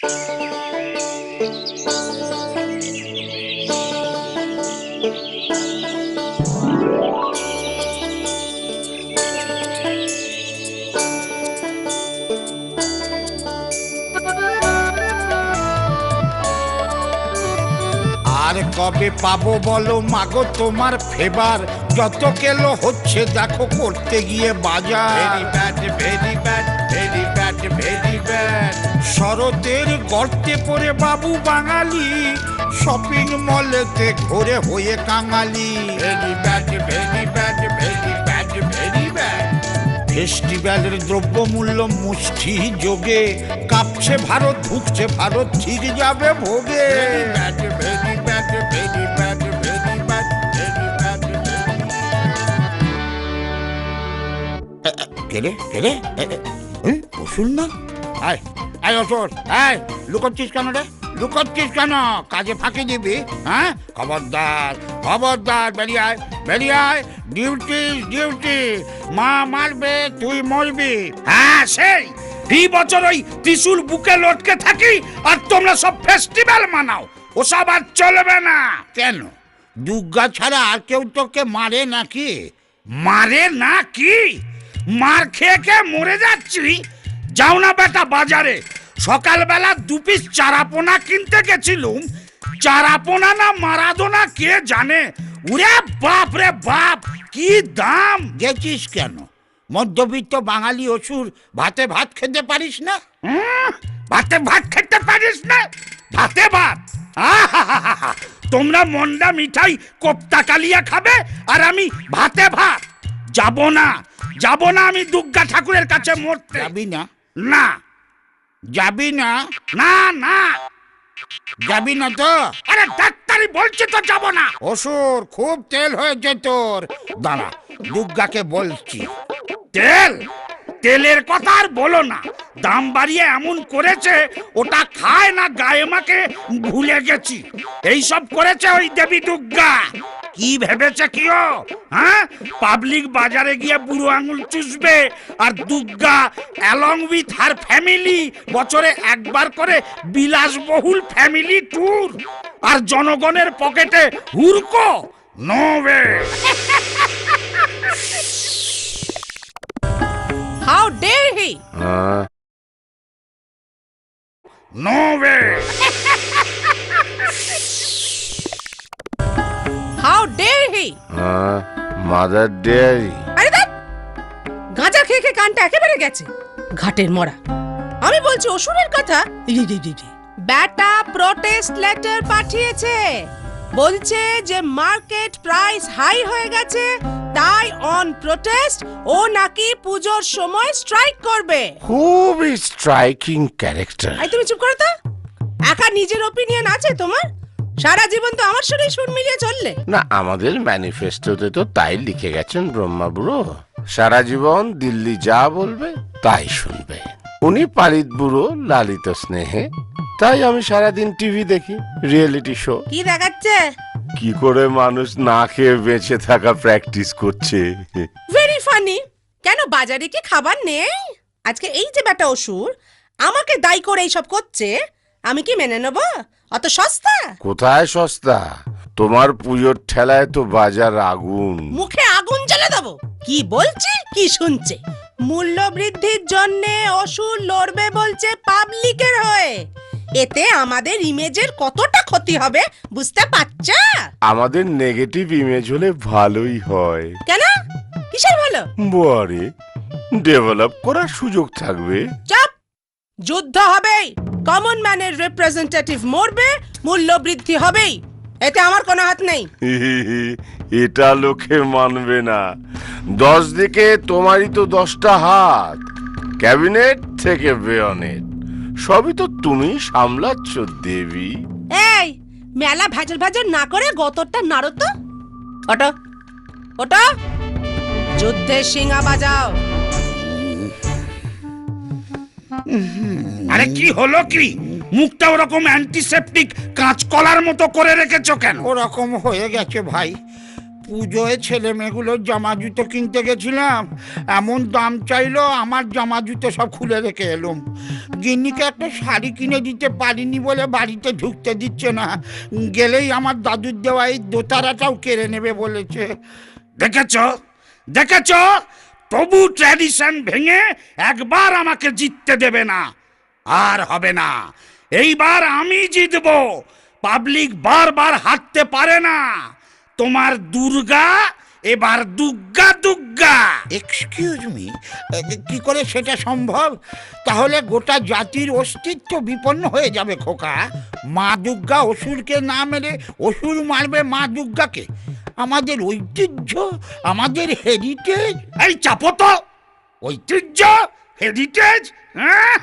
আর কবে পাবো বলো মাগো তোমার ফেবার? যত কেলো হচ্ছে দেখো করতে গিয়ে বাজার। Very bad, very bad, very bad, very bad. শরতের গর্তে পড়ে বাবু বাঙালি, শপিং মলেতে ঘোরে হয়ে কাঙালি। Very bad, very bad, very bad, very bad. ফেস্টিভ্যালের দ্রব্যমূল্য মুষ্টি যোগে, কাঁপছে ভারত, ঢুকছে ভারত, ঠিক যাবে ভোগে। Very bad, very bad, very bad, very bad, very bad. কেরে কেরে অসুর না? আয় আয় অসুর, আয় লুকোচ্ছিস কেন রে? লুকোচ্ছিস কেন? কাজে ফাঁকি দিবি? হ্যাঁ, খবরদার খবরদার, বেরিয়ে আয় বেরিয়ে আয়। ডিউটি ডিউটি, মা মারবে তুই মরবি। হ্যাঁ সেই ফি বছর ওই ত্রিশূল বুকে লটকে থাকি আর তোমরা সব ফেস্টিভ্যাল মানাও, ওসব আর চলবে না। কেন, দুর্গা ছাড়া আর কেউ তোকে মারে নাকি? মারে না কি? মার খেয়ে খেয়ে মরে যাচ্ছি। যাও না বেটা বাজারে, সকালবেলা 2 পিস চারাপোনা কিনতে গেছিলুম। চারাপোনা না মারাদোনা কে জানে। উরে বাপ রে বাপ, কি দাম! গেছিস কেন? মধ্যবিত্ত বাঙালি অসুর, ভাতে ভাত খেতে পারিস না? ভাতে ভাত খেতে পারিস না? ভাতে ভাত? আহাহাহা! তোমরা মন্ডা মিঠাই কোপ্তা কালিয়া খাবে আর আমি ভাতে ভাত? যাব না, যাব না আমি দুর্গা ঠাকুরের কাছে মরতে। যাবি না? না যাবি না? না না, যাবি না তো? আরে ডাক্তারি বলছি তো যাব না। অসুর, খুব তেল হয়েছে তোর। দাঁড়া, দুর্গাকে বলছি। তেল? তেলের কথা আর বলো না, দাম বাড়িয়ে এমন করেছে ওটা খায় না গায়ে মাকে ভুলে গেছি। এইসব করেছে ওই দেবী দুর্গা। কি ভেবেছে কিও? হ্যাঁ, পাবলিক বাজারে গিয়ে বুড়ো আঙুল চুষবে আর Durga along with her family বছরে একবার করে বিলাসবহুল ফ্যামিলি ট্যুর, আর জনগণের পকেটে হুরকো? No way. How dare he? No way. How dare he? Mother Dairy. আরে দেখ, গাঁজা খেয়ে খেয়ে কানটা একেবারে গেছে ঘাটের মরা। আমি বলছি অসুরের কথা। ব্যাটা প্রোটেস্ট লেটার পাঠিয়েছে, বলছে যে মার্কেট প্রাইস হাই হয়ে গেছে, তাই অন প্রোটেস্ট ও নাকি পূজোর সময় স্ট্রাইক করবে। খুবই স্ট্রাইকিং ক্যারেক্টার। আই তুমি চুপ করো তো। একা নিজের ওপিনিয়ন আছে তোমার? সারা জীবন তো আমার সঙ্গে সুর মিলিয়ে চললে। না, আমাদের ম্যানিফেস্টোতে তো তাই লিখে গেছেন ব্রহ্মা বুড়ো। সারা জীবন দিল্লি যা বলবে তাই শুনবে। উনি পালিত বুড়ো, লালিত স্নেহে। তাই আমি সারাদিন টিভি দেখি, রিয়েলিটি শো। কি দেখাচ্ছে? কি করে মানুষ না খেয়ে বেঁচে থাকা প্র্যাকটিস করছে। Very funny. কেন বাজারে কি খাবার নেই? আজকে এই যে বেটা অসুর আমাকে দায়ী করে এইসব করছে, আমি কি মেনে নেব? অত সস্তা? কোথায় সস্তা? তোমার পুজোর ঠেলায় তো বাজার আগুন। মুখে আগুন জ্বালা দেবো? কি বলছি কি শুনছে? মূল্য বৃদ্ধির জন্য অসুর লড়বে বলছে পাবলিকের হয়ে। এতে আমাদের ইমেজের কতটা ক্ষতি হবে বুঝতে পারছো? আমাদের নেগেটিভ ইমেজ হলে ভালোই হয়। কেন? কিসের ভালো? বারে, ডেভেলপ করার সুযোগ থাকবে। চাপ! যুদ্ধ হবেই, কমন ম্যানের রিপ্রেজেন্টেটিভ মরবে, মূল্য বৃদ্ধি হবেই, এতে আমার কোনো হাত নেই। এটা লোকে মানবে না। 10 দিকে তোমারই তো 10টা হাত, ক্যাবিনেট থেকে বেয়নেট, সবই তো তুমি সামলাচ্ছ দেবী। এই মেলা ভেজল ভেজল না করে গতরটা নাড়ো তো। ওটো ওটো, যুদ্ধের শিঙা বাজাও। আরে কি হলো কি? মুখটা ওরকম অ্যান্টিসেপটিক কাঁচকলার মতো করে রেখেছো কেন? ওরকম হয়ে গেছে ভাই। পুজোয় ছেলে মেয়েগুলোর জামা জুতো কিনতে গেছিলাম, এমন দাম চাইলো আমার জামা জুতো সব খুলে রেখে এলুম। গিন্নিকে একটা শাড়ি কিনে দিতে পারিনি বলে বাড়িতে ঢুকতে দিচ্ছে না, গেলেই আমার দাদুর দেওয়া এই দোতারাটাও কেড়ে নেবে বলেছে। দেখেছ দেখেছ, তবু ট্র্যাডিশন ভেঙে একবার আমাকে জিততে দেবে না। আর হবে না, এইবার আমি জিতবো। পাবলিক বারবার হারতে পারে না। তোমার দুর্গা এবার দুগ্গা দুগ্গা। এক্সকিউজ মি, কি করে সেটা সম্ভব? তাহলে গোটা জাতির অস্তিত্ব বিপন্ন হয়ে যাবে খোকা। মা দুর্গা অসুরকে না মেরে অসুর মারবে মা দুর্গাকে। আমাদের ঐতিহ্য, আমাদের হেরিটেজ। এই চাপো তো, ঐতিহ্য হেরিটেজ? হ্যাঁ,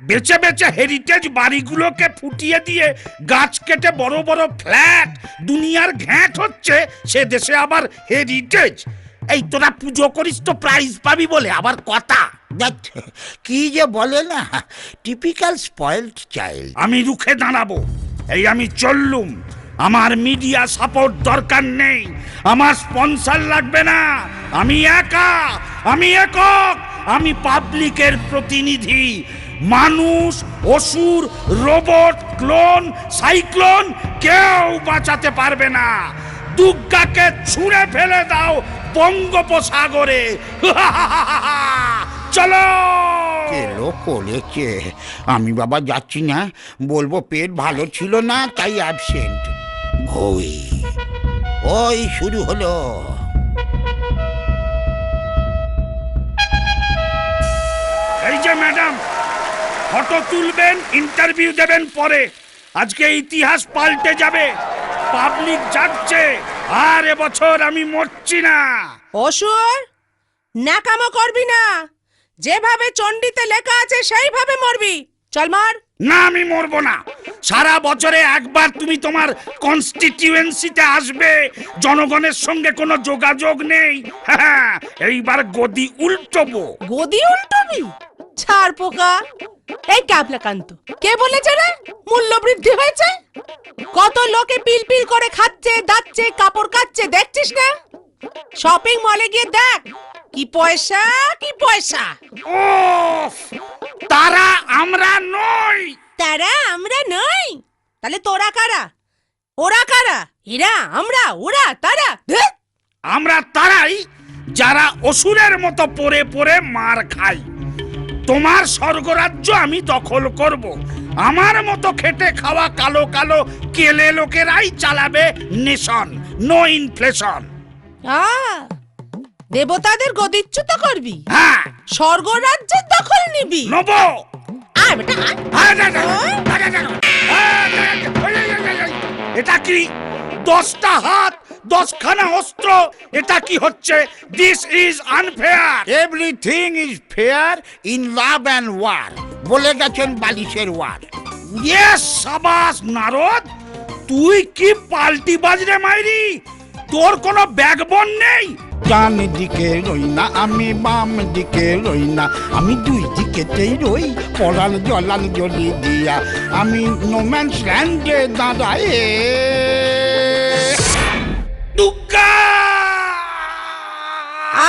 বেচে বেচে হেরিটেজ বাড়িগুলোকে ফুটিয়ে দিয়ে গাছ কেটে বড় বড় ফ্ল্যাট দুনিয়ার ঘ্যাঁট হচ্ছে, সে দেশে আবার হেরিটেজ? এই তোরা পুজো করিস তো প্রাইজ পাবি বলে আবার কথা। দেখ, কি যে বলে না, টিপিক্যাল স্পয়েলড চাইল্ড। আমি রুখে দাঁড়াবো। এই আমি চললুম। আমার মিডিয়া সাপোর্ট দরকার নেই, আমার স্পন্সর লাগবে না। আমি একা, আমি একক, আমি পাবলিকের প্রতিনিধি। মানুষ, অসুর, রোবট, ক্লোন, সাইক্লোন কেউ বাঁচাতে পারবে না। দুর্গাকে ছুঁড়ে ফেলে দাও বঙ্গোপসাগরে। চলো। এলো করেছে। আমি বাবা যাচ্ছি না, বলবো পেট ভালো ছিল না তাই অ্যাবসেন্ট। ওই ওই শুরু হলো। এই যে ম্যাডাম, ফটো তুলবেন, ইন্টারভিউ দেবেন পরে। আজকে ইতিহাস পাল্টে যাবে। পাবলিক যাচ্ছে, আর এবছর আমি মরছি না। অসুর, ন্যাকামো করবি না। যেভাবে চণ্ডীতে লেখা আছে সেইভাবে মরবি। চল মার। না, আমি মরবো না। সারা বছরে একবার তুমি তোমার কনস্টিটিউয়েন্সিতে আসবে, জনগণের সঙ্গে কোনো যোগাযোগ নেই। হ্যাঁ, এইবার গদি উল্টোবো। গদি উল্টবি? ছাড় পোকা। এই ক্যাবলাকান্ত, কে বলেছে রে মূল্য বৃদ্ধি হয়েছে? কত লোকে পিল পিল করে খাচ্ছে, দাচ্ছে, কাপড় কাচ্ছে, দেখছিস না? শপিং মলে গিয়ে দেখ, কি পয়সা কি পয়সা। ওফ, তারা আমরা নই। তারা আমরা নই? তাহলে তোরা কারা? ওরা কারা? এরা, আমরা, ওরা, তারা? ধ্যাৎ! আমরা তারাই যারা অসুরের মতো পড়ে পড়ে মার খাই। তোমার স্বর্গরাজ্য আমি দখল করব। আমার মতো খেটে খাওয়া কালো কালো কেলে লোকেরাই চালাবে নেশন। No inflation. দেবতাদের গদিচ্যুত করবি? হ্যাঁ, স্বর্গরাজ্যের দখল নিবি? নব। আয় বেটা, আয়। এটা কি? 10টা হাত, 10খানা অস্ত্র, এটা কি হচ্ছে? This is unfair. Everything is fair in love and war, বলে গেছেন বালিশের ওয়ার। ইয়েস, সাবাস নারদ, তুই কি পাল্টি বাজরে মাইরি? তোর কোনো ব্যাকবোন নেই। ডান দিকে রই না আমি, বাম দিকে রই না আমি, দুই দিকেতেই রই পড়াল জলাল জলি দিয়া। আমি নোম্যান্স ল্যান্ডে দাঁড়ায়। দুর্গা!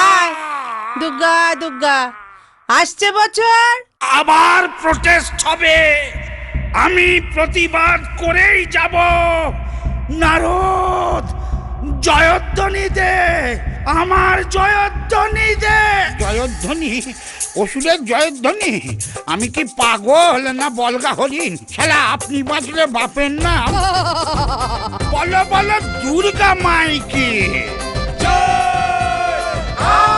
আয় দুর্গা, দুর্গা আসছে বছর। আবার প্রটেস্ট হবে। আমি প্রতিবাদ করেই যাব। নারদ, জয়ধ্বনি দে, আমার জয়ধ্বনি দে। জয়ধ্বনি? অসুরের জয়ধ্বনি? আমি কি পাগল না বলগা হরিণ? শালা আপনি বাঁচলে বাপের নাম। বলো বলো দুর্গা মাইকে। আয়